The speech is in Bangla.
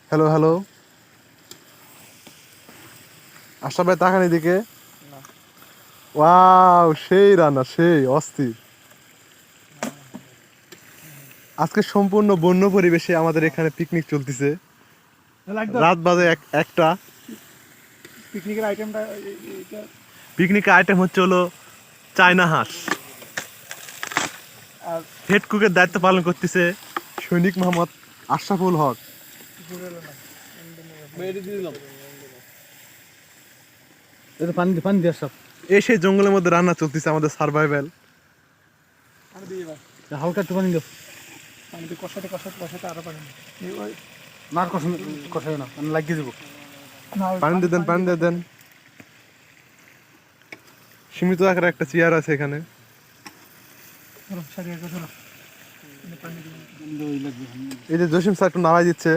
হ্যালো হ্যালো, আশরাফ ভাই তাকান এদিকে। ওয়াও, সেই রান্না, সেই অস্থির। আজকে সম্পূর্ণ বন্য পরিবেশে আমাদের এখানে পিকনিক চলতেছে। রাত বাজে একটা। পিকনিকের আইটেমটা পিকনিকের আইটেম হচ্ছে হলো চায়না হাঁস। আর হেড কুকের দায়িত্ব পালন করতেছে সৈনিক মোহাম্মদ আশরাফুল হক। পানি দিয়ে সব এই সেই জঙ্গলের মধ্যে রান্না চলতেছে আমাদের সার্ভাইভাল। হালকা একটু পানি দিও। পানি দিয়ে কষাতে কষাতে কষাতে আরো পানি না কষাই না আমি লাগিয়ে দেবো। পানি দিয়ে দেন, পানি দিয়ে দেন। সীমিত আকারে একটা চেয়ার আছে এখানে। এই যে জসিম স্যার একটু নাড়াই দিচ্ছে।